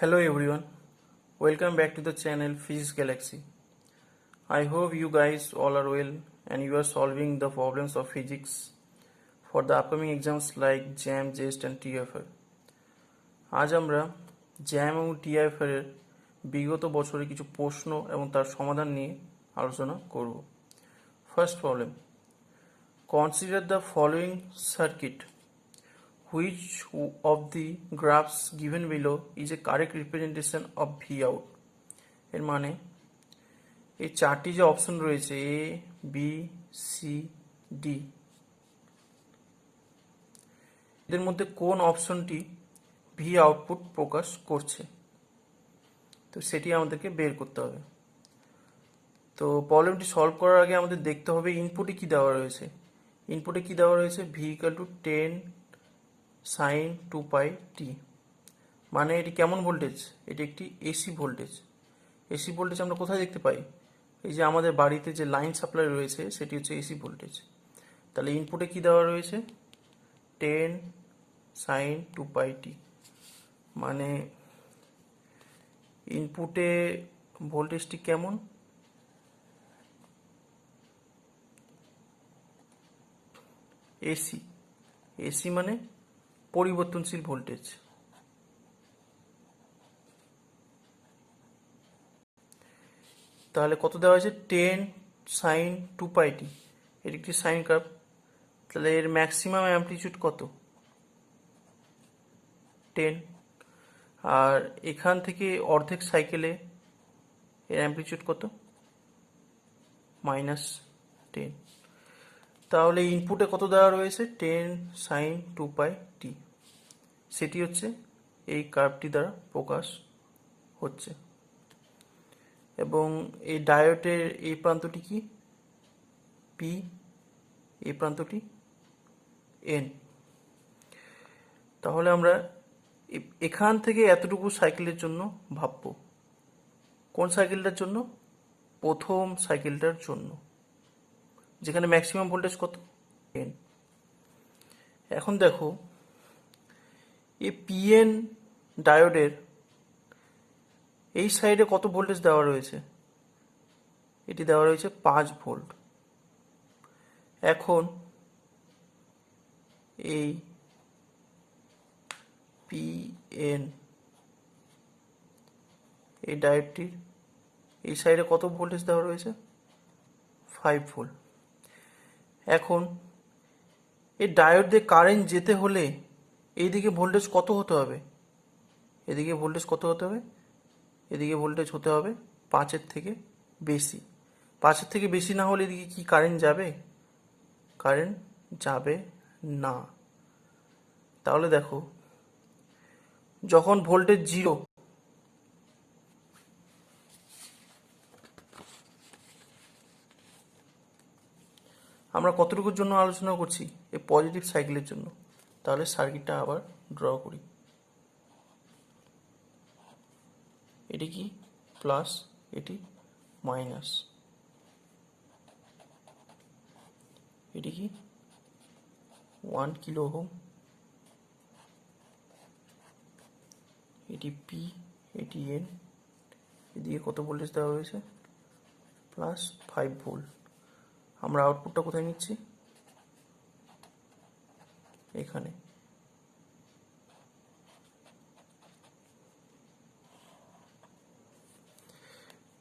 Hello everyone, welcome back to the channel Physics Galaxy. I hope you guys all are well and you are solving the problems of physics for the upcoming exams like JAM, JEST and TFR. আজ আমরা jam এবং TFR এর বিগত বছরের কিছু প্রশ্ন এবং তার সমাধান নিয়ে আলোচনা করব। First problem, consider the following circuit. Which of the graphs given below is a correct representation of V out? এর মানে এই চারটি যে অপশন রয়েছে এ বি সি ডি, এদের মধ্যে কোন অপশনটি ভি আউটপুট প্রকাশ করছে, তো সেটি আমাদেরকে বের করতে হবে। তো প্রবলেমটি সলভ করার আগে আমাদের দেখতে হবে ইনপুটে কি দেওয়া রয়েছে। ইনপুটে কি দেওয়া রয়েছে, ভি ইকুয়াল টু 10 সাইন 2 পাই টি। মানে এটি কেমন ভোল্টেজ? এটি একটি এসি ভোল্টেজ। এসি ভোল্টেজ আমরা কোথায় দেখতে পাই? এই যে আমাদের বাড়িতে যে লাইন সাপ্লাই রয়েছে সেটি হচ্ছে এসি ভোল্টেজ। তাহলে ইনপুটে কি দেওয়া রয়েছে, 10 সাইন 2 পাই টি। মানে ইনপুটে ভোল্টেজটি কেমন? এসি। এসি মানে পরিবর্তনশীল ভোল্টেজ। তাহলে কত দেওয়া হয়েছে, 10 সাইন 2 পাই টি। এর একটি সাইন কার্ভ। তাহলে এর ম্যাক্সিমাম অ্যামপ্লিটিউড কত, 10। আর এখান থেকে অর্ধেক সাইকেলে এর অ্যামপ্লিটিউড কত, -10। তাহলে ইনপুটে কত দেওয়া রয়েছে, 10 সাইন 2 পাই টি। সেটি হচ্ছে এই কার্ভটি দ্বারা প্রকাশ হচ্ছে। এবং এই ডায়োডের এই প্রান্তটি কি, পি, এই প্রান্তটি এন। তাহলে আমরা এখান থেকে এতটুকু সাইকেলের জন্য ভাববো। কোন সাইকেলটার জন্য? প্রথম সাইকেলটার জন্য, যেখানে ম্যাক্সিমাম ভোল্টেজ কত, এন। এখন দেখো এই পিএন ডায়োডের এই সাইডে কত ভোল্টেজ দেওয়া রয়েছে, এটি দেওয়া রয়েছে 5 ভোল্ট। এখন এই পিএন এই ডায়োডটির এই সাইডে কত ভোল্টেজ দেওয়া রয়েছে, 5 ভোল্ট। এখন এই ডায়োড দিয়ে কারেন্ট যেতে হলে এইদিকে ভোল্টেজ কত হতে হবে, এদিকে ভোল্টেজ কত হতে হবে, এদিকে ভোল্টেজ হতে হবে 5-এর থেকে বেশি। 5-এর থেকে বেশি না হলে এদিকে কি কারেন্ট যাবে? কারেন্ট যাবে না। তাহলে দেখো যখন ভোল্টেজ 0, আমরা কতটুকুর জন্য আলোচনা করছি, এই পজিটিভ সাইকেলের জন্য। তাহলে সার্কিটটা আবার ড্র করি। এটি কি প্লাস, এটি মাইনাস, এটি কি 1 কিলো ওহম, এটি পি, এটি এন। এদিকে কত ভোল্টেজ দেওয়া হয়েছে, প্লাস 5 ভোল্ট। আমরা আউটপুটটা কোথায় নিচ্ছি, এখানে।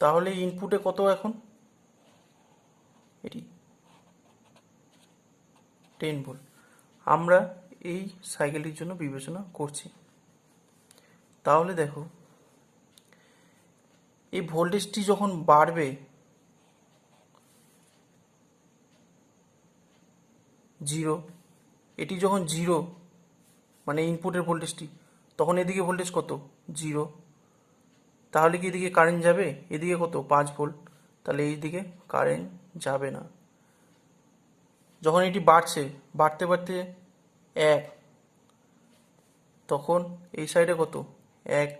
তাহলে ইনপুটে কত এখন, এটি 10 ভোল্ট আমরা এই সাইকেলটির জন্য বিবেচনা করছি। তাহলে দেখো এই ভোল্টেজটি যখন বাড়বে, 0, এটি যখন 0 মানে ইনপুটের ভোল্টেজটি, তখন এদিকে ভোল্টেজ কত, 0। তাহলে কি এদিকে কারেন্ট যাবে? এদিকে কত, 5 ভোল্ট। তাহলে এই দিকে কারেন্ট যাবে না। যখন এটি বাড়ছে, বাড়তে বাড়তে 1, তখন এই সাইডে কত, 1,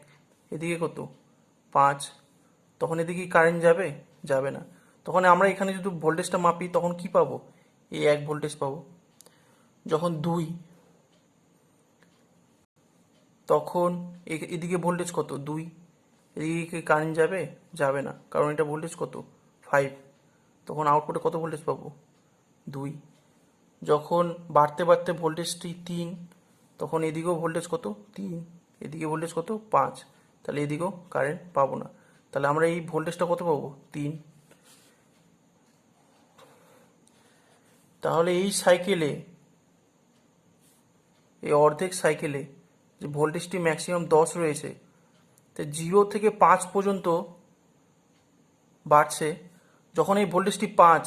এদিকে কত, 5, তখন এদিকে কারেন্ট যাবে? যাবে না। তখন আমরা এখানে যদি ভোল্টেজটা মাপি তখন কি পাবো, এই 1 ভোল্টেজ পাবো। যখন 2, তখন এদিকে ভোল্টেজ কত 2, এদিকে কারেন্ট যাবে? যাবে না, কারণ এটা ভোল্টেজ কত 5, তখন আউটপুটে কত ভোল্টেজ পাবো 2। যখন বাড়তে বাড়তে ভোল্টেজটি 3, তখন এদিকেও ভোল্টেজ কত 3, এদিকে ভোল্টেজ কত 5, তাহলে এদিকেও কারেন্ট পাবো না। তাহলে আমরা এই ভোল্টেজটা কত পাবো 3। তাহলে এই সাইকেলে, এই অর্ধেক সাইকেলে যে ভোল্টেজটি ম্যাক্সিমাম 10 রয়েছে, তো 0 থেকে 5 পর্যন্ত বাড়ছে। যখন এই ভোল্টেজটি 5,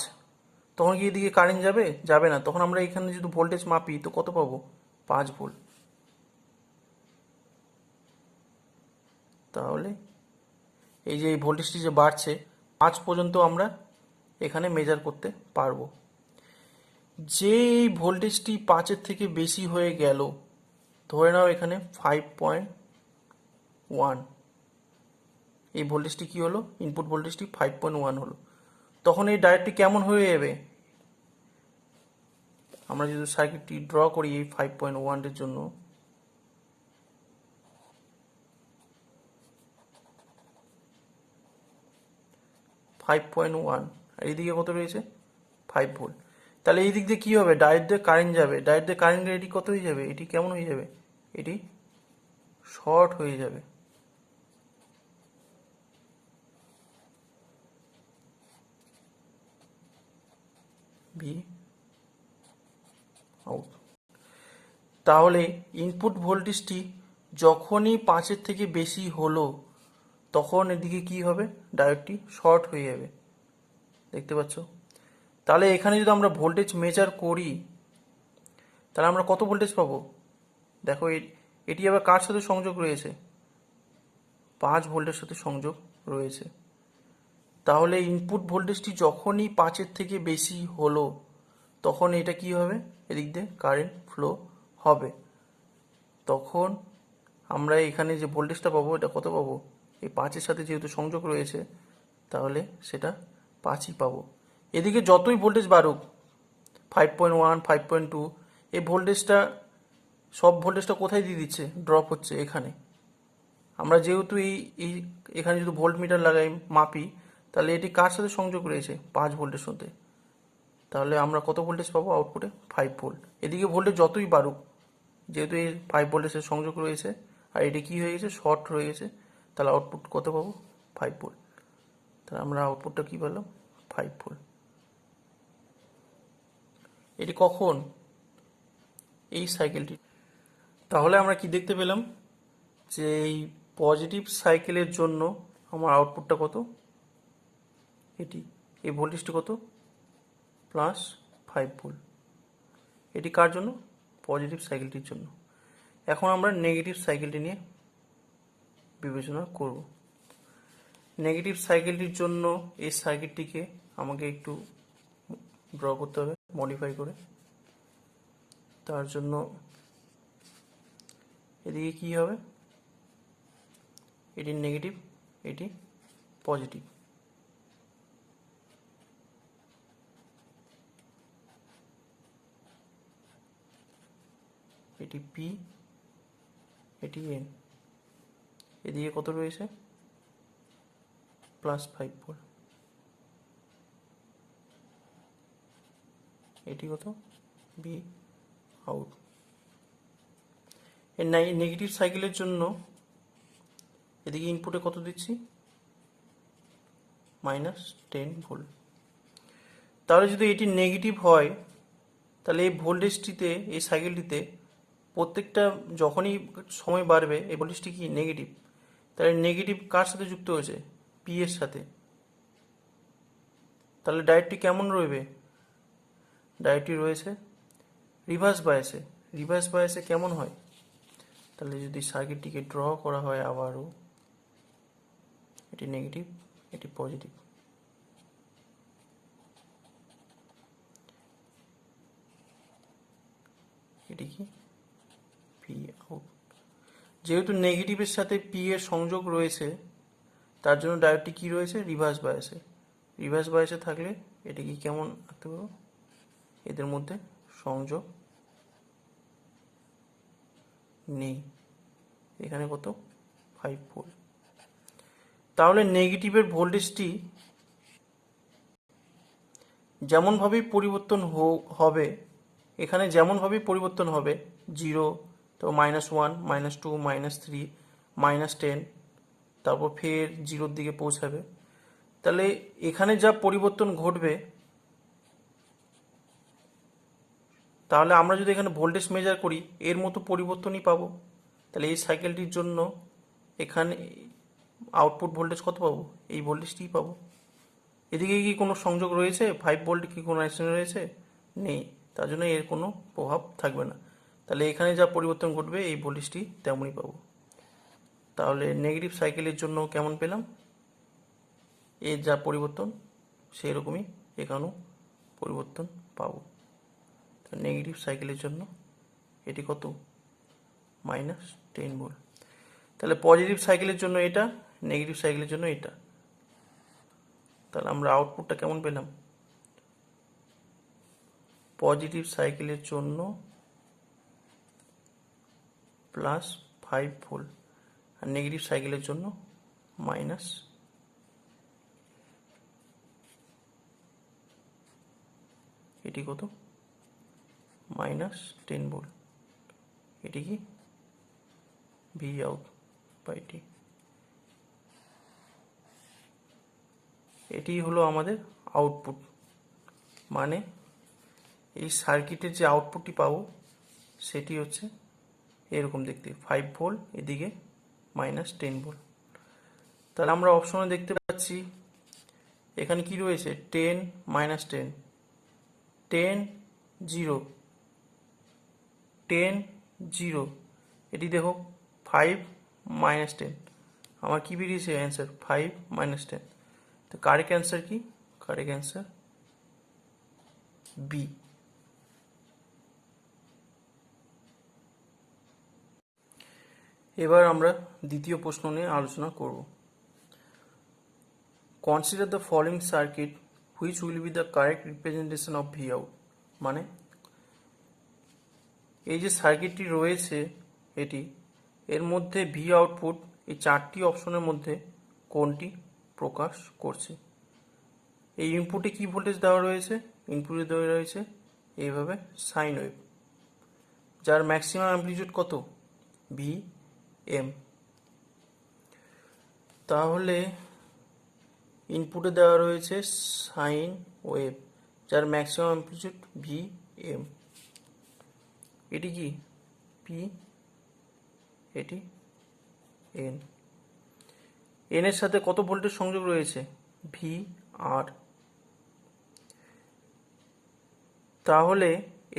তখন কি এদিকে কারেন্ট যাবে? যাবে না, তখন আমরা এখানে যদি ভোল্টেজ মাপি তো কত পাবো 5 ভোল্ট। তাহলে এই যে এই ভোল্টেজটি যে বাড়ছে 5 পর্যন্ত আমরা এখানে মেজার করতে পারবো। যে এই ভোল্টেজটি 5-এর থেকে বেশি হয়ে গেল, ধরে নাও এখানে 5.1, এই ভোল্টেজটি কি হলো, ইনপুট ভোল্টেজটি 5.1 হলো, তখন এই ডায়োডটি কেমন হয়ে যাবে? আমরা যদি সার্কিটটি ড্র করি এই 5.1 এর জন্য, আর এইদিকে কত রয়েছে 5 ভোল্ট। তাহলে এই দিক দিয়ে কি হবে, ডায়োড দিয়ে কারেন্ট যাবে, ডায়োড দিয়ে কারেন্ট গেলে এটি কত হয়ে যাবে, এটি কেমন হয়ে যাবে, এটি শর্ট হয়ে যাবে। V out. তাহলে ইনপুট ভোল্টেজটি যখনই 5-এর থেকে বেশি হলো, তখন এদিকে কি হবে, ডায়োডটি শর্ট হয়ে যাবে, দেখতে পাচ্ছ। তাহলে এখানে যদি আমরা ভোল্টেজ মেজার করি, তাহলে আমরা কত ভোল্টেজ পাবো? দেখো এটি আবার কার সাথে সংযোগ রয়েছে, 5 ভোল্টের সাথে সংযোগ রয়েছে। তাহলে ইনপুট ভোল্টেজটি যখনই 5-এর থেকে বেশি হলো, তখন এটা কি হবে, এদিক দিয়ে কারেন্ট ফ্লো হবে। তখন আমরা এখানে যে ভোল্টেজটা পাবো, এটা কত পাবো, এই 5-এর সাথে যেহেতু সংযোগ রয়েছে, তাহলে সেটা 5ই পাবো। এদিকে যতই ভোল্টেজ বাড়ুক, 5.1, 5.2, এই ভোল্টেজটা, সব ভোল্টেজটা কোথায় দিয়ে দিচ্ছে, ড্রপ হচ্ছে এখানে। আমরা যেহেতু এই এখানে যদি ভোল্ট মিটার লাগাই মাপি, তাহলে এটি কার সাথে সংযোগ রয়েছে, 5 ভোল্টের সাথে। তাহলে আমরা কত ভোল্টেজ পাবো আউটপুটে, 5 ভোল্ট। এদিকে ভোল্টেজ যতই বাড়ুক, যেহেতু এই 5 ভোল্টেজের সংযোগ রয়েছে, আর এটি কি হয়ে গেছে, শর্ট হয়ে গেছে, তাহলে আউটপুট কত পাবো 5 ভোল্ট। তাহলে আমরা আউটপুটটা কি পেলাম, 5 ভোল্ট। এটি কখন, এই সাইকেলটি। তাহলে আমরা কি দেখতে পেলাম, যে এই পজিটিভ সাইকেলের জন্য আমার আউটপুটটা কত, এটি, এই ভোল্টেজটি কত, +5 ভোল্ট। এটি কার জন্য, পজিটিভ সাইকেলটির জন্য। এখন আমরা নেগেটিভ সাইকেলটি নিয়ে বিবেচনা করব। নেগেটিভ সাইকেলটির জন্য এই সার্কিটটিকে আমাকে একটু ড্র করতে হবে মডিফাই করে। তার জন্য এদিকে কি হবে, এটি নেগেটিভ, এটি পজিটিভ। এটি পি, এটি এন। এদিকে কত রয়েছে, +5 ভোল্ট। এটি কত, বি আউট। এর নেগেটিভ সাইকেলের জন্য এদিকে ইনপুটে কত দিচ্ছি, -10 ভোল্ট। তাহলে যদি এটি নেগেটিভ হয়, তাহলে এই ভোল্টেজটিতে, এই সাইকেলটিতে প্রত্যেকটা যখনই সময় বাড়বে এই ভোল্টেজটি কি নেগেটিভ। তাহলে নেগেটিভ কার সাথে যুক্ত হয়েছে, পি এর সাথে। তাহলে ডায়োডটি কেমন রয়েবে, ডায়োডটি রয়েছে রিভার্স বায়াসে। রিভার্স বায়াসে কেমন হয়, তাহলে যদি সার্কিটটিকে ড্র করা হয় আবারও, এটি নেগেটিভ, এটি পজিটিভ। এটি কি পি আউট। যেহেতু নেগেটিভের সাথে পি এর সংযোগ রয়েছে, তার জন্য ডায়োডটি কি রয়েছে, রিভার্স বায়াসে। রিভার্স বায়াসে থাকলে এটি কি কেমন আঁকতে পারবো, এদের মধ্যে সংযোগ নেই, এখানে কত 5 ভোল্ট। তাহলে নেগেটিভের ভোল্টেজটি যেমনভাবেই পরিবর্তন হবে, এখানে যেমনভাবেই পরিবর্তন হবে 0, তো -1, -2, -3, -10, তারপর ফের 0-র দিকে পৌঁছাবে। তাহলে এখানে যা পরিবর্তন ঘটবে, তাহলে আমরা যদি এখানে ভোল্টেজ মেজার করি এর মতো পরিবর্তনই পাবো। তাহলে এই সাইকেলটির জন্য এখানে আউটপুট ভোল্টেজ কত পাবো? এই ভোল্টেজটিই পাবো। এদিকে কি কোনো সংযোগ রয়েছে? 5 ভোল্ট কি কোনো অ্যাকশন রয়েছে? নেই, তার জন্য এর কোনো প্রভাব থাকবে না। তাহলে এখানে যা পরিবর্তন ঘটবে এই ভোল্টেজটি তেমনই পাবো। তাহলে নেগেটিভ সাইকেলের জন্য কেমন পেলাম? এর যা পরিবর্তন সেই রকমই এখানেও পরিবর্তন পাবো। নেগেটিভ সাইকেলের জন্য এটি কত? -10 ভোল্ট। তাহলে পজিটিভ সাইকেলের জন্য এটা, নেগেটিভ সাইকেলের জন্য এটা। তাহলে আমরা আউটপুটটা কেমন পেলাম? পজিটিভ সাইকেলের জন্য +5 ভোল্ট আর নেগেটিভ সাইকেলের জন্য মাইনাস এটি কত? -10 ভোল্ট। এটি কি ভি আউট বাই টি। এটি হলো আমাদের আউটপুট। মানে এই সার্কিটের যে আউটপুটটি পাবো সেটি হচ্ছে এরকম দেখতে, 5 ভোল্ট, এদিকে -10 ভোল্ট। তাহলে আমরা অপশনে দেখতে পাচ্ছি এখানে কি রয়েছে? 10, -10, 10, 0, 10, 0। এটি দেখো 5, -10। আমার কি বেরিয়েছে অ্যান্সার? 5, -10। তো কারেক্ট অ্যান্সার কি? Correct answer B. এবার আমরা দ্বিতীয় প্রশ্ন নিয়ে আলোচনা করব। Consider the following circuit which will be the correct representation of V out. মানে এই যে সার্কিটটি রয়েছে এটি, এর মধ্যে ভি আউটপুট এই 4টি অপশনের মধ্যে কোনটি প্রকাশ করছে? এই ইনপুটে কি ভোল্টেজ দেওয়া রয়েছে? ইনপুটে দেওয়া রয়েছে এইভাবে সাইন ওয়েভ, যার ম্যাক্সিমাম অ্যামপ্লিটিউড কত? V M. তাহলে ইনপুটে দেওয়া রয়েছে সাইন ওয়েভ, যার ম্যাক্সিমাম অ্যামপ্লিটিউড ভি এম। এটি কি পি, এটি এন। এন এর সাথে কত ভোল্টেজ সংযোগ রয়েছে? ভি আর। তাহলে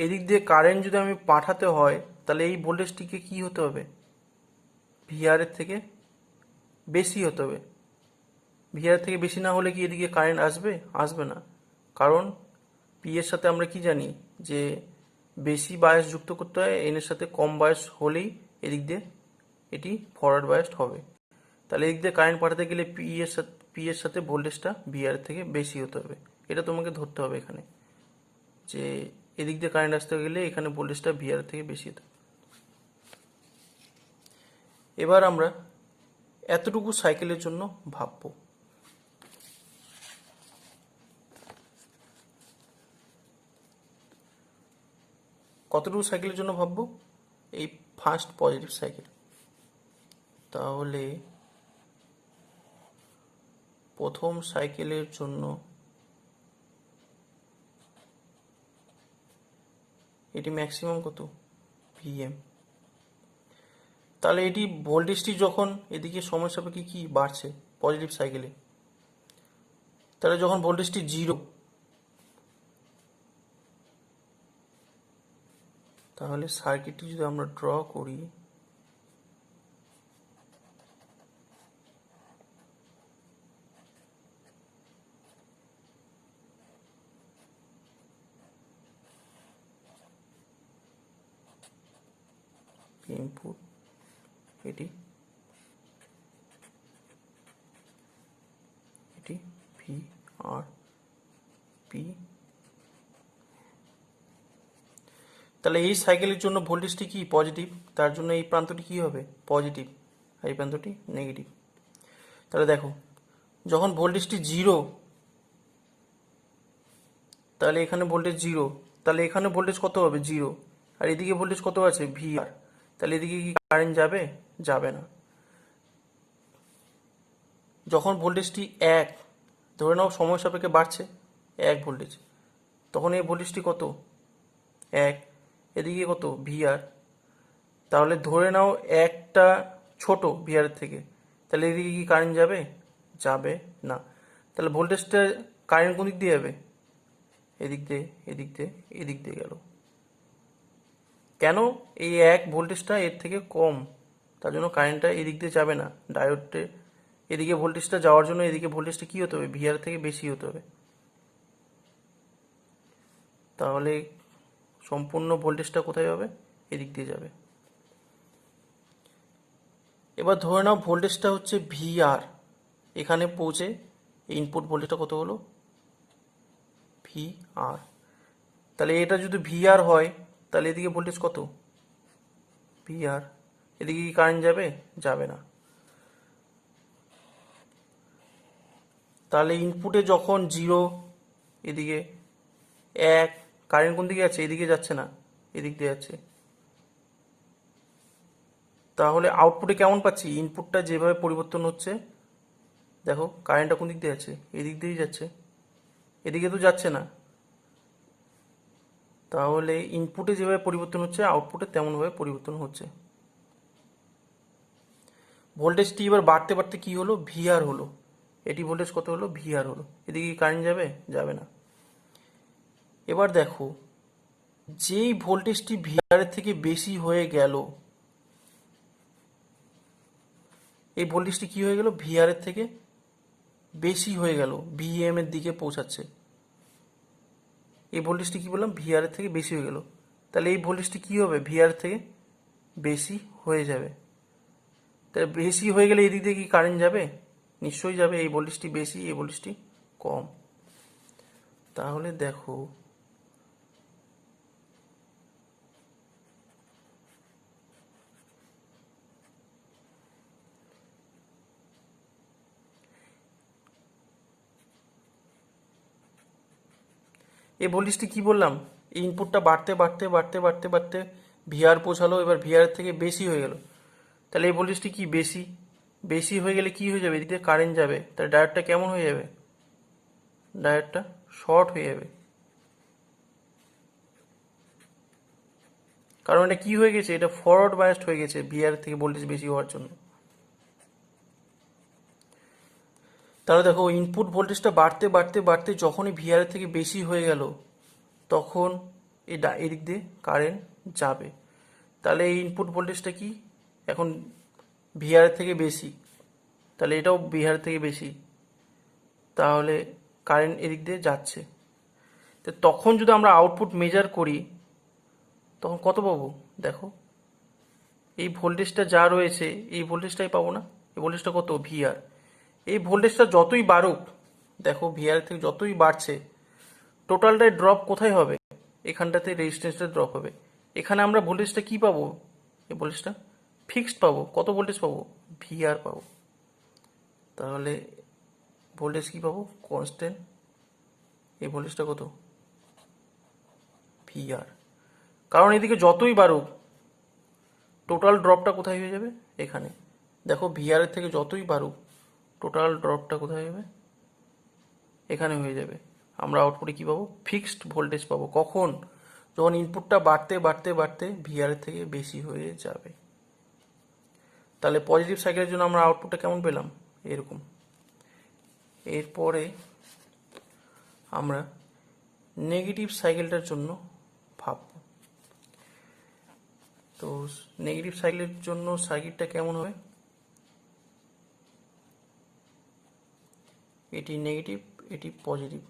এদিক দিয়ে কারেন্ট যদি আমি পাঠাতে হয় তাহলে এই ভোল্টেজটিকে কি হতে হবে? ভিআর এর থেকে বেশি হতে হবে। ভিআর থেকে বেশি না হলে কি এদিকে কারেন্ট আসবে? আসবে না। কারণ পি এর সাথে আমরা কি জানি যে বেশি বায়াস যুক্ত করতে হয়, এন এর সাথে কম বায়াস হলেই এদিক দিয়ে এটি ফরওয়ার্ড বায়াসড হবে। তাহলে এদিক দিয়ে কারেন্ট পাঠাতে গেলে পি এর সাথে ভোল্টেজটা ভিআর থেকে বেশি হতে হবে। এটা তোমাকে ধরতে হবে এখানে, যে এদিক দিয়ে কারেন্ট আসতে গেলে এখানে ভোল্টেজটা ভিআর থেকে বেশি হতে হবে। এবার আমরা এতটুকু সাইকেলের জন্য ভাববো। কতটুকু সাইকেলের জন্য ভাববো? এই ফার্স্ট পজিটিভ সাইকেল। তাহলে প্রথম সাইকেলের জন্য এটি ম্যাক্সিমাম কত? ভিএম। তাহলে এটি ভোল্টেজটি যখন এদিকে সময় সাপেক্ষে কি বাড়ছে পজিটিভ সাইকেলে, তাহলে যখন ভোল্টেজটি 0, তাহলে সার্কিটটি যদি আমরা ড্র করি, ইনপুট এটি ভি আর পি। তাহলে এই সাইকেলের জন্য ভোল্টেজটি কি পজিটিভ, তার জন্য এই প্রান্তটি কি হবে পজিটিভ আর এই প্রান্তটি নেগেটিভ। তাহলে দেখো যখন ভোল্টেজটি জিরো, তাহলে এখানে ভোল্টেজ জিরো, তাহলে এখানে ভোল্টেজ কত হবে জিরো, আর এদিকে ভোল্টেজ কত আছে VR, তাহলে এদিকে কি কারেন্ট যাবে, যাবে না। যখন ভোল্টেজটি এক, ধরে নাও সময় সাপেক্ষে বাড়ছে 1 ভোল্টেজ, তখন এই ভোল্টেজটি কত 1, এদিকে কত VR, তাহলে ধরে নাও একটা ছোট VR এর থেকে, তাহলে এদিকে কি কারেন্ট যাবে, যাবে না। তাহলে ভোল্টেজটা কারেন্ট কোন দিক দিয়ে যাবে, এদিক দিয়ে, এদিক দিয়ে, এদিক দিয়ে গেল। কেন, এই 1 ভোল্টেজটা এর থেকে কম, তার জন্য কারেন্টটা এদিক দিয়ে যাবে না। ডায়োডে এদিকে ভোল্টেজটা যাওয়ার জন্য এদিকে ভোল্টেজটা কি হতে হবে, VR থেকে বেশি হতে হবে। তাহলে সম্পূর্ণ ভোল্টেজটা কোথায় যাবে, এদিক দিয়ে যাবে। এবার ধরে নাও ভোল্টেজটা হচ্ছে VR, এখানে পৌঁছে ইনপুট ভোল্টেজটা কত হলো VR। তাহলে এটা যদি VR হয়, তাহলে এদিকে ভোল্টেজ কত VR, এদিকে কি কারেন্ট যাবে, যাবে না। তাহলে ইনপুটে যখন জিরো, এদিকে 1, কারেন্ট কোন দিকে যাচ্ছে, এদিকে যাচ্ছে না, এদিক দিয়ে যাচ্ছে। তাহলে আউটপুটে কেমন পাচ্ছি, ইনপুটটা যেভাবে পরিবর্তন হচ্ছে, দেখো কারেন্টটা কোন দিক দিয়ে যাচ্ছে, এদিক দিয়েই যাচ্ছে, এদিকে তো যাচ্ছে না। তাহলে ইনপুটে যেভাবে পরিবর্তন হচ্ছে আউটপুটে তেমনভাবে পরিবর্তন হচ্ছে। ভোল্টেজটি এবার বাড়তে বাড়তে কি হলো, VR হলো। এটি ভোল্টেজ কত হলো, VR হলো। এদিকে কি কারেন্ট যাবে, যাবে না। এবার দেখো যেই ভোল্টেজটি VR এর থেকে বেশি হয়ে গেল, এই ভোল্টেজটি কি হয়ে গেল, VR এর থেকে বেশি হয়ে গেল, VM এর দিকে পৌঁছাচ্ছে। এই ভোল্টেজটি কি বললাম, VR এর থেকে বেশি হয়ে গেল। তাহলে এই ভোল্টেজটি কি হবে, VR এর থেকে বেশি হয়ে যাবে। তাহলে বেশি হয়ে গেলে এদিক দিয়ে কি কারেন্ট যাবে, নিশ্চয়ই যাবে। এই ভোল্টেজটি বেশি, এই ভোল্টেজটি কম। তাহলে দেখো এই ভোল্টেজটি কি বললাম, এই ইনপুটটা বাড়তে বাড়তে বাড়তে বাড়তে বাড়তে VR পৌঁছালো, এবার VR এর থেকে বেশি হয়ে গেল। তাহলে এই ভোল্টেজটি কি বেশি, বেশি হয়ে গেলে কি হয়ে যাবে, এদিকে কারেন্ট যাবে। তাহলে ডায়োডটা কেমন হয়ে যাবে, ডায়োডটা শর্ট হয়ে যাবে। কারণ এটা কি হয়ে গেছে, এটা ফরওয়ার্ড বায়াসড হয়ে গেছে VR থেকে ভোল্টেজ বেশি হওয়ার জন্য। তাহলে দেখো ইনপুট ভোল্টেজটা বাড়তে বাড়তে বাড়তে যখনই VR থেকে বেশি হয়ে গেল, তখন এদিক দিয়ে কারেন্ট যাবে। তাহলে এই ইনপুট ভোল্টেজটা কি এখন VR থেকে বেশি, তাহলে এটাও VR থেকে বেশি, তাহলে কারেন্ট এদিক দিয়ে যাচ্ছে। তো তখন যদি আমরা আউটপুট মেজার করি, তখন কত পাবো, দেখো এই ভোল্টেজটা যা রয়েছে এই ভোল্টেজটাই পাবো না। এই ভোল্টেজটা কত VR, এই ভোল্টেজটা যতই বাড়ুক, দেখো VR থেকে যতই বাড়ছে, টোটালটাই ড্রপ কোথায় হবে, এখানটাতে রেজিস্ট্যান্সটা ড্রপ হবে। এখানে আমরা ভোল্টেজটা কি পাবো, এই ভোল্টেজটা ফিক্সড পাবো। কত ভোল্টেজ পাবো, VR পাবো। তাহলে ভোল্টেজ কি পাবো, কনস্ট্যান্ট। এই ভোল্টেজটা কত VR, কারণ এদিকে যতই বাড়ুক টোটাল ড্রপটা কোথায় হয়ে যাবে, এখানে। দেখো VR এর থেকে যতই বাড়ুক টোটাল ড্রপটা কোথায় হবে, এখানে হয়ে যাবে। আমরা আউটপুটে কি পাবো, ফিক্সড ভোল্টেজ পাবো। কখন, যখন ইনপুটটা বাড়তে বাড়তে বাড়তে VR এর থেকে বেশি হয়ে যাবে। তাহলে পজিটিভ সাইকেলের জন্য আমরা আউটপুটটা কেমন পেলাম, এরকম। এরপরে আমরা নেগেটিভ সাইকেলটার জন্য ভাবব। তো নেগেটিভ সাইকেলের জন্য সার্কিটটা কেমন হবে, এটি নেগেটিভ, এটি পজিটিভ।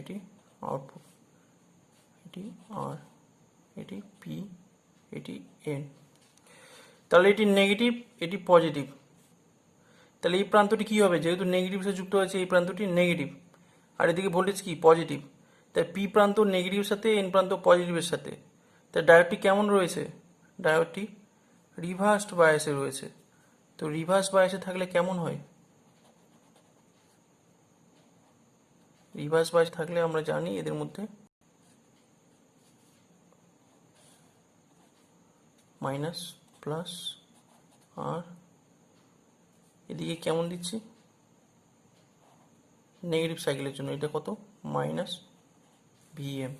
এটি আউটপুট, এটি আর, এটি P, এটি এন। তাহলে এটি নেগেটিভ, এটি পজিটিভ। তাহলে এই প্রান্তটি কী হবে, যেহেতু নেগেটিভ সাথে যুক্ত হয়েছে এই প্রান্তটি নেগেটিভ, আর এদিকে ভোল্টেজ কি পজিটিভ, তাই পি প্রান্ত নেগেটিভের সাথে এন প্রান্ত পজিটিভের সাথে। তাই ডায়োডটি কেমন রয়েছে, ডায়োডটি রিভার্সড বায়াসে রয়েছে। তো রিভার্স বায়াসে থাকলে কেমন হয়, রিভার্স বায়াস থাকলে আমরা জানি এদের মধ্যে মাইনাস প্লাস, আর এদিকে কেমন দিচ্ছি নেগেটিভ সাইকেলের জন্য এটা কত মাইনাস ভিএম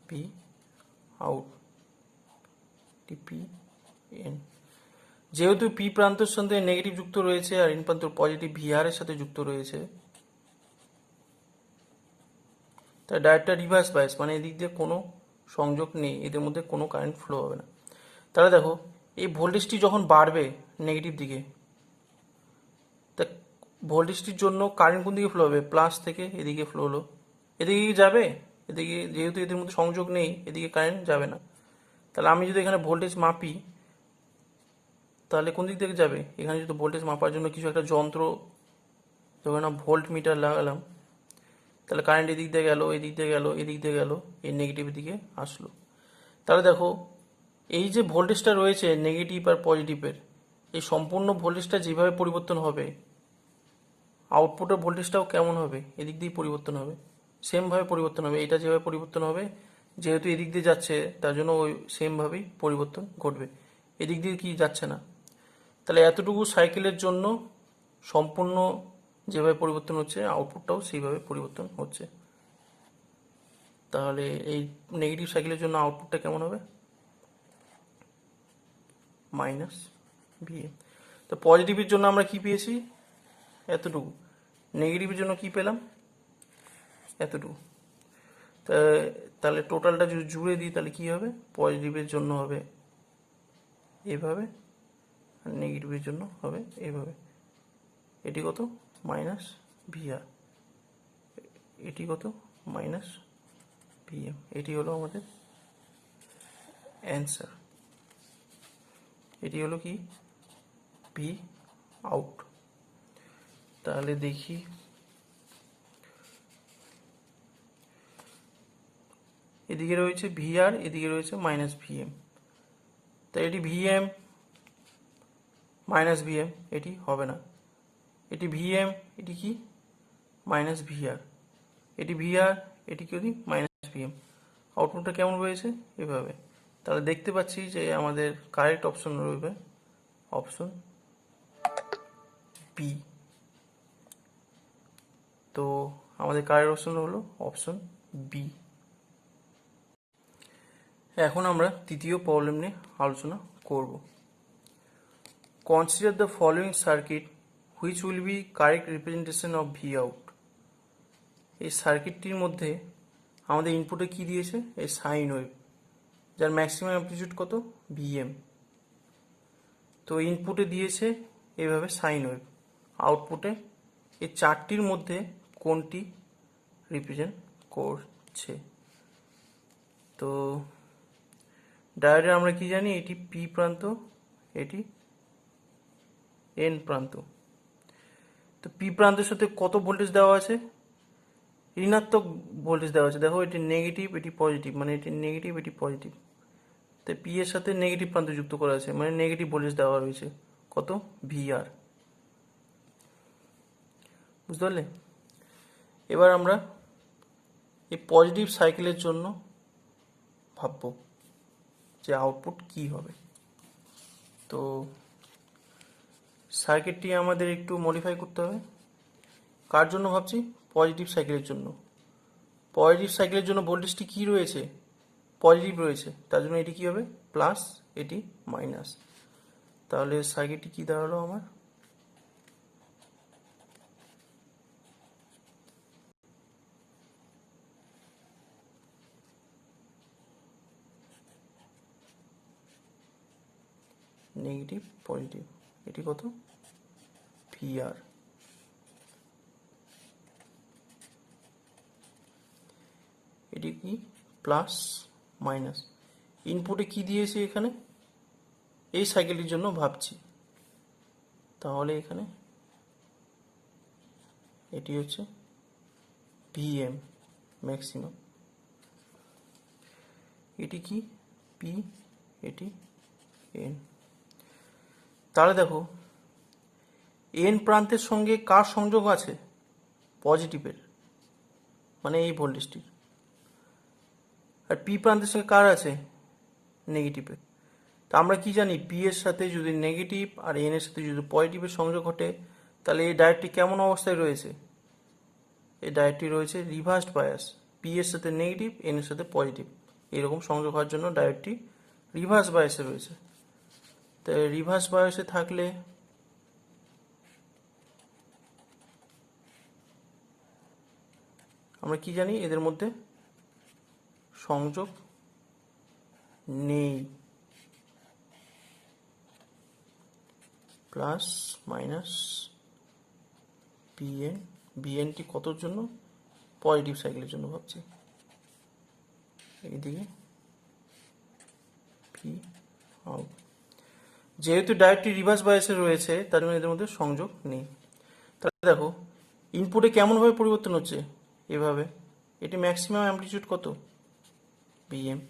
পি আউট টিপি এন। যেহেতু পি প্রান্তের সাথে নেগেটিভ যুক্ত রয়েছে আর এন প্রান্ত পজিটিভ ভিআর এর সাথে যুক্ত রয়েছে, তাই ডায়োডটা রিভার্স বায়াস, মানে এদিক দিয়ে কোনো সংযোগ নেই, এদের মধ্যে কোনো কারেন্ট ফ্লো হবে না। তাহলে দেখো এই ভোল্টেজটি যখন বাড়বে নেগেটিভ দিকে, তা ভোল্টেজটির জন্য কারেন্ট কোন দিকে ফ্লো হবে, প্লাস থেকে এদিকে ফ্লো হলো, এদিকে যাবে, এদিকে যেহেতু এদের মধ্যে সংযোগ নেই এদিকে কারেন্ট যাবে না। তাহলে আমি যদি এখানে ভোল্টেজ মাপি তাহলে কোন দিক থেকে যাবে, এখানে যদি ভোল্টেজ মাপার জন্য কিছু একটা যন্ত্র যখন না ভোল্ট মিটার লাগালাম, তাহলে কারেন্ট এদিক দিয়ে গেল, এদিক দিয়ে গেল, এদিক দিয়ে গেল, এই নেগেটিভের দিকে আসলো। তাহলে দেখো এই যে ভোল্টেজটা রয়েছে নেগেটিভ আর পজিটিভের, এই সম্পূর্ণ ভোল্টেজটা যেভাবে পরিবর্তন হবে আউটপুটের ভোল্টেজটাও কেমন হবে, এদিক দিয়ে পরিবর্তন হবে, সেমভাবে পরিবর্তন হবে। এটা যেভাবে পরিবর্তন হবে, যেহেতু এদিক দিয়ে যাচ্ছে তার জন্য ওই সেমভাবেই পরিবর্তন ঘটবে, এদিক দিয়ে কি যাচ্ছে না। তাহলে এতটুকু সাইকেলের জন্য সম্পূর্ণ যেভাবে পরিবর্তন হচ্ছে আউটপুটটাও সেইভাবে পরিবর্তন হচ্ছে। তাহলে এই নেগেটিভ সাইকেলের জন্য আউটপুটটা কেমন হবে, মাইনাস ভিএম। তো পজিটিভের জন্য আমরা কি পেয়েছি, এতটুকু, নেগেটিভের জন্য কি পেলাম, এতটুকু। তাহলে টোটালটা যদি জুড়ে দিই তাহলে কি হবে, পজিটিভের জন্য হবে এভাবে আর নেগেটিভের জন্য হবে এভাবে। এটি কত মাইনাস ভিআর, এটি কত মাইনাস ভিএম। এটি হলো আমাদের অ্যান্সার। এটি হলো কি ভি আউট। তাহলে দেখি এদিকে রয়েছে ভিআর, এদিকে রয়েছে মাইনাস ভিএম। তাই এটি ভিএম মাইনাস ভিএম, এটি হবে না, এটি ভিএম, এটি কি মাইনাস ভিআর, এটি ভিআর, এটি কি মাইনাস ভিএম। আউটপুটটা কেমন রয়েছে এভাবে। তাহলে দেখতে পাচ্ছি যে আমাদের কারেক্ট অপশন রয়েছে অপশন বি। তো আমাদের কারেক্ট অপশন হলো অপশন বি। এখন আমরা তৃতীয় প্রবলেম নিয়ে আলোচনা করব। Consider the following circuit which will B correct representation of V out. এই সার্কিটটির মধ্যে আমাদের ইনপুটে কি দিয়েছে, এই সাইন ওয়েভ, যার ম্যাক্সিমাম অ্যামপ্লিটিউড কত ভিএম। তো ইনপুটে দিয়েছে এইভাবে সাইন ওয়েভ, আউটপুটে এই চারটির মধ্যে কোনটি রিপ্রেজেন্ট করছে। তো ডায়োডে আমরা কি জানি, এটি পি প্রান্ত, এটি এন প্রান্ত। তো পি প্রান্তের সাথে কত ভোল্টেজ দেওয়া আছে, ঋণাত্মক ভোল্টেজ দেওয়া আছে। দেখো এটি নেগেটিভ, এটি পজিটিভ, মানে এটি নেগেটিভ, এটি পজিটিভ। তাই পি এর সাথে নেগেটিভ প্রান্ত যুক্ত করা আছে, মানে নেগেটিভ ভোল্টেজ দেওয়া রয়েছে কত ভিআর। বুঝতে পারলে। এবার আমরা এই পজিটিভ সাইকেলের জন্য ভাববো যে আউটপুট কি হবে। তো সার্কিটটি আমাদের একটু মডিফাই করতে হবে। কার জন্য ভাবছি, পজিটিভ সাইকেলের জন্য। পজিটিভ সাইকেলের জন্য ভোল্টেজটি কি রয়েছে, পজিটিভ রয়েছে, তার জন্য এটি কি হবে প্লাস, এটি মাইনাস। তাহলে সার্কিটটি কি দাঁড়ালো আমার, নেগেটিভ পজিটিভ, এটি কত ভিআর। এটি কি প্লাস মাইনাস, ইনপুটে কি দিয়েছি এখানে, এই সাইকেলটির জন্য ভাবছি, তাহলে এখানে এটি হচ্ছে ভিএম ম্যাক্সিমাম, এটি কি পি, এটি এন। তাহলে দেখো এন প্রান্তের সঙ্গে কার সংযোগ আছে, পজিটিভের, মানে এই ভোল্টেজটির, আর পি প্রান্তের সঙ্গে কার আছে, নেগেটিভের। তা আমরা কি জানি, পি এর সাথে যদি নেগেটিভ আর এন এর সাথে যদি পজিটিভের সংযোগ ঘটে, তাহলে এই ডায়োডটি কেমন অবস্থায় রয়েছে, এই ডায়োডটি রয়েছে রিভার্সড বায়াস, পি এর সাথে নেগেটিভ, এন এর সাথে পজিটিভ, এরকম সংযোগ হওয়ার জন্য ডায়োডটি রিভার্স বায়াসে রয়েছে। তাই রিভার্স বায়াসে থাকলে আমরা কি জানি, এদের মধ্যে সংযোগ নেই, প্লাস মাইনাস বিএন, বিএনটি কতর জন্য, পজিটিভ সাইকেলের জন্য ভাবছি, এইদিকে পি আউট। যেহেতু ডায়োডটি রিভার্স বায়াসে রয়েছে তার জন্য এদের মধ্যে সংযোগ নেই। তাহলে দেখো ইনপুটে কেমনভাবে পরিবর্তন হচ্ছে, এভাবে, এটি ম্যাক্সিমাম অ্যামপ্লিটিউড কত, বিএম।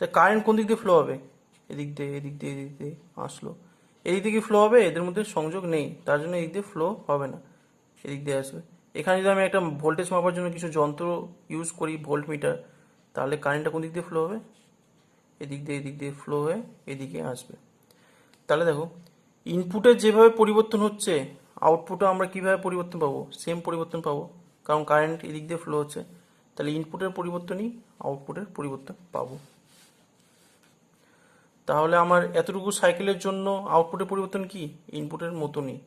তা কারেন্ট কোন দিক দিয়ে ফ্লো হবে, এদিক দিয়ে, এদিক দিয়ে, এদিক দিয়ে আসলো, এদিক দিয়ে ফ্লো হবে, এদের মধ্যে সংযোগ নেই তার জন্য এদিক দিয়ে ফ্লো হবে না, এদিক দিয়ে আসবে। এখানে যদি আমি একটা ভোল্টেজ মাপার জন্য কিছু যন্ত্র ইউজ করি, ভোল্ট মিটার, তাহলে কারেন্টটা কোন দিক দিয়ে ফ্লো হবে, এদিক দিয়ে, এদিক দিয়ে ফ্লো হয়ে এদিকে আসবে। তাহলে দেখো ইনপুটের যেভাবে পরিবর্তন হচ্ছে, আউটপুটে আমরা কিভাবে পরিবর্তন পাবো, সেম পরিবর্তন পাবো, কারণ কারেন্ট এদিক দিয়ে ফ্লো হচ্ছে, তাহলে ইনপুটের পরিবর্তনই আউটপুটের পরিবর্তন পাবো। তাহলে আমার এতটুকু সাইকেলের জন্য আউটপুটের পরিবর্তন কি, ইনপুটের মতনই।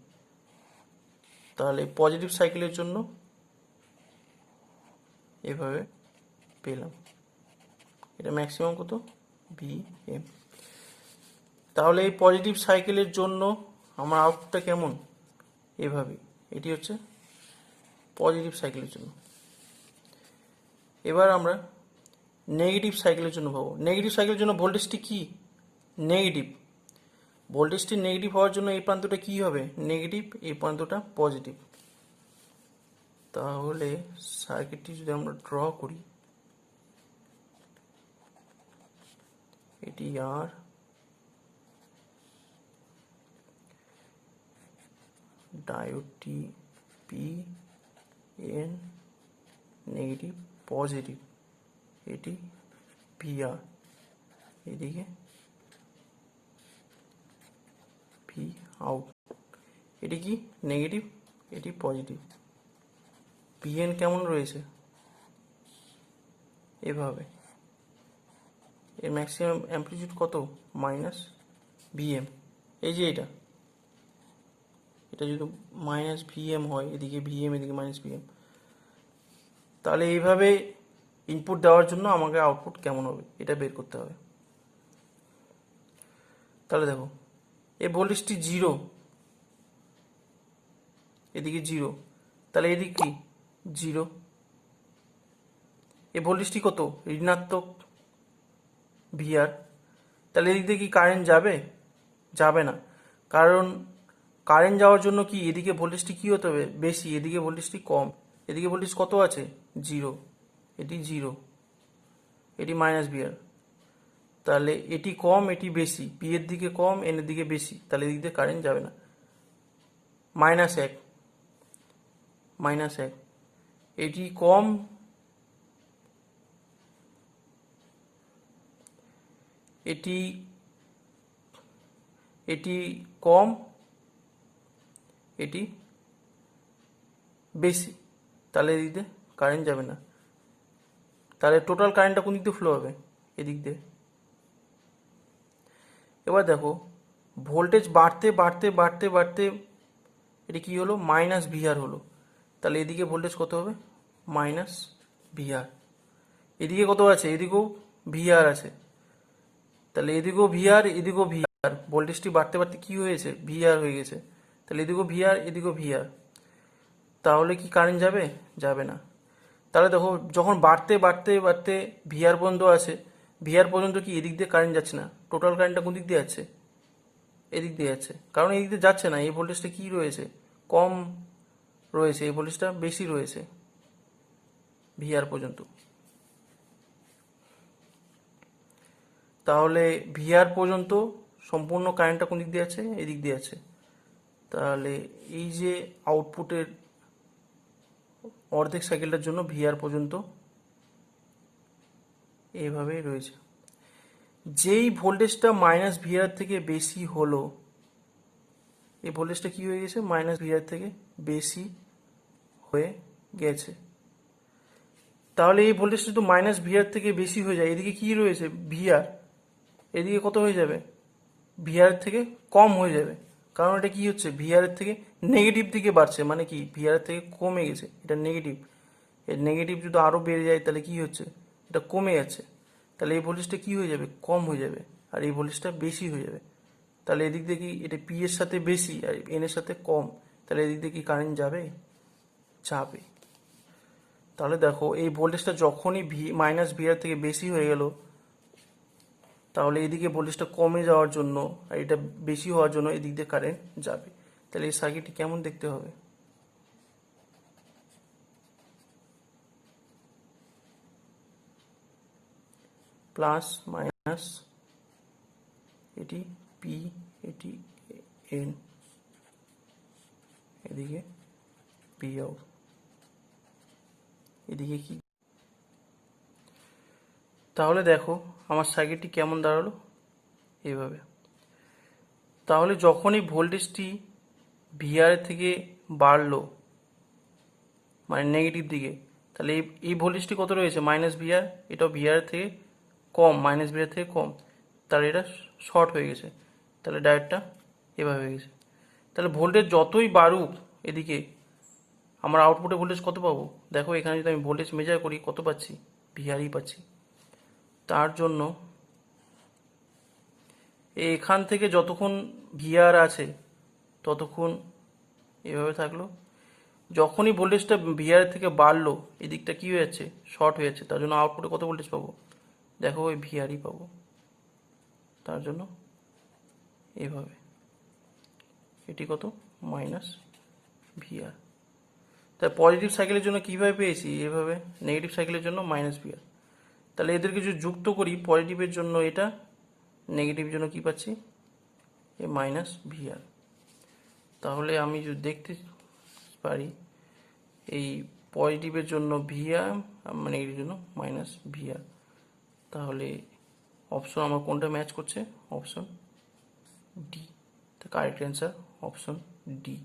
তাহলে পজিটিভ সাইকেলের জন্য এভাবে পেলাম, এটা ম্যাক্সিমাম কত, বিএম। তাহলে এই পজিটিভ সাইকেলের জন্য আমার আউটপুটটা কেমন, এভাবে, এটি হচ্ছে পজিটিভ সাইকেলের জন্য। এবার আমরা নেগেটিভ সাইকেলের জন্য পাবো। নেগেটিভ সাইকেলের জন্য ভোল্টেজটি কি, নেগেটিভ, ভোল্টেজটি নেগেটিভ হওয়ার জন্য এই প্রান্তটা কি হবে, নেগেটিভ, এই প্রান্তটা পজিটিভ। তাহলে সার্কিটটি যদি আমরা ড্র করি, এটি আর, ডায়োডটি পি এন, নেগেটিভ পজিটিভ, এটি ভিআর, এদিকে ভি আউট, এটি কি নেগেটিভ, এটি পজিটিভ। পিএন কেমন রয়েছে, এভাবে, এর ম্যাক্সিমাম অ্যামপ্লিটিউড কত, মাইনাস ভিএম। এই যে এটা যদি মাইনাস ভিএম হয়, এদিকে ভিএম, এদিকে মাইনাস ভিএম, তাহলে এইভাবে ইনপুট দেওয়ার জন্য আমাকে আউটপুট কেমন হবে এটা বের করতে হবে। তাহলে দেখো এই ভোল্টেজটি জিরো, এদিকে জিরো, তাহলে এদিকে কি জিরো, এই ভোল্টেজটি কত, ঋণাত্মক ভিআর, তাহলে এদিক দিয়ে কি কারেন্ট যাবে, যাবে না, কারণ কারেন্ট যাওয়ার জন্য কি এদিকে ভোল্টেজটি কি হতে হবে, বেশি, এদিকে ভোল্টেজটি কম। এদিকে ভোল্টেজ কত আছে, জিরো, এটি জিরো, এটি মাইনাস ভিআর, তাহলে এটি কম, এটি বেশি, পি এর দিকে কম, এন এর দিকে বেশি, তাহলে এদিক দিয়ে কারেন্ট যাবে না। মাইনাস এক, মাইনাস এক, এটি কম, এটি এটি কম, এটি বেশি, তাহলে এদিক দিয়ে কারেন্ট যাবে না। তাহলে টোটাল কারেন্টটা কোন দিক দিয়ে ফ্লো হবে, এদিক দিয়ে। এবার দেখো ভোল্টেজ বাড়তে বাড়তে বাড়তে বাড়তে এটি কি হলো, মাইনাস ভিআর হলো, তাহলে এদিকে ভোল্টেজ কত হবে, মাইনাস ভিআর। এদিকে কত আছে, এদিকেও ভিআর আছে, তাহলে এদিকেও ভিআর, এদিকেও ভিআর, ভোল্টেজটি বাড়তে বাড়তে কি হয়েছে, ভিআর হয়ে গেছে, তাহলে এদিকেও ভিআর, এদিকেও ভিআর, তাহলে কি কারেন্ট যাবে, যাবে না। তাহলে দেখো যখন বাড়তে বাড়তে বাড়তে ভিআর পর্যন্ত আছে, ভিআর পর্যন্ত কি এদিক দিয়ে কারেন্ট যাচ্ছে না, টোটাল কারেন্টটা কোন দিক দিয়ে যাচ্ছে, এদিক দিয়ে যাচ্ছে, কারণ এদিক দিয়ে যাচ্ছে না, এই ভোল্টেজটা কি রয়েছে, কম রয়েছে, এই ভোল্টেজটা বেশি রয়েছে ভিআর পর্যন্ত। তাহলে ভিআর পর্যন্ত সম্পূর্ণ কারেন্টটা কোন দিক দিয়ে আছে, এদিক দিয়ে আছে। তাহলে এই যে আউটপুটের অর্ধেক সাইকেলটার জন্য ভিআর পর্যন্ত এইভাবেই রয়েছে। যেই ভোল্টেজটা মাইনাস ভিআর থেকে বেশি হলো, এই ভোল্টেজটা কি হয়ে গেছে, মাইনাস ভিআর থেকে বেশি হয়ে গেছে। তাহলে এই ভোল্টেজটা তো মাইনাস ভিআর থেকে বেশি হয়ে যায়, এদিকে কি রয়েছে ভিআর, এদিকে কত হয়ে যাবে, ভিআর থেকে কম হয়ে যাবে, কারণ এটা কি হচ্ছে ভিআর থেকে নেগেটিভ দিকে বাড়ছে, মানে কি ভিআর থেকে কমে গেছে, এটা নেগেটিভ, এর নেগেটিভ যদি আরও বেড়ে যায় তাহলে কি হচ্ছে, এটা কমে যাচ্ছে, তাহলে এই ভোল্টেজটা কি হয়ে যাবে, কম হয়ে যাবে, আর এই ভোল্টেজটা বেশি হয়ে যাবে। তাহলে এদিক দিয়ে কি এটা পি এর সাথে বেশি আর এন এর সাথে কম, তাহলে এদিক দিয়ে কি কারেন্ট যাবে, যাবে। তাহলে দেখো এই ভোল্টেজটা যখনই মাইনাস ভিআর থেকে বেশি হয়ে গেল, তাহলে এদিকে ভোল্টেজটা কমে যাওয়ার জন্য আর এটা বেশি হওয়ার জন্য এদিক দিয়ে কারেন্ট যাবে। তাহলে এই সার্কিটটি কেমন দেখতে হবে, প্লাস মাইনাস, এটি পি, এটি এন, এদিকে পি আউট, এদিকে কি। তাহলে দেখো আমার সার্কিটটি কেমন দাঁড়ালো, এইভাবে। তাহলে যখনই ভোল্টেজটি ভিআর থেকে বাড়লো, মানে নেগেটিভ দিকে, তাহলে এই ভোল্টেজটি কত রয়েছে, মাইনাস ভিআর, এটাও ভিআর থেকে কম, মাইনাস ভিআর থেকে কম, তাহলে এটা শর্ট হয়ে গেছে, তাহলে ডায়োডটা এভাবে হয়ে গেছে। তাহলে ভোল্টেজ যতই বাড়ুক এদিকে, আমার আউটপুটে ভোল্টেজ কত পাবো, দেখো এখানে যদি আমি ভোল্টেজ মেজার করি কত পাচ্ছি, ভিআরই পাচ্ছি। তার জন্য এখান থেকে যতক্ষণ ভিআর আছে ততক্ষণ এভাবে থাকলো, যখনই ভোল্টেজটা ভিআর থেকে বাড়লো এদিকটা কি হয়ে যাচ্ছে, শর্ট হয়ে যাচ্ছে, তার জন্য আউটপুটে কত ভোল্টেজ পাবো, দেখো ওই ভিআরই পাবো, তার জন্য এভাবে এটি কত, মাইনাস ভিআর। তাই পজিটিভ সাইকেলের জন্য কীভাবে পেয়েছি, এভাবে, নেগেটিভ সাইকেলের জন্য মাইনাস ভিআর। তাহলে এদেরকে যদি যুক্ত করি, পজিটিভের জন্য এটা, নেগেটিভের জন্য কি পাচ্ছি, এ মাইনাস ভিআর। তাহলে আমি যদি দেখতে পারি এই পজিটিভের জন্য ভিআর, নেগেটিভের জন্য মাইনাস ভিআর, তাহলে অপশন আমার কোনটা ম্যাচ করছে, অপশন ডি। তো কারেক্ট অ্যান্সার অপশন ডি।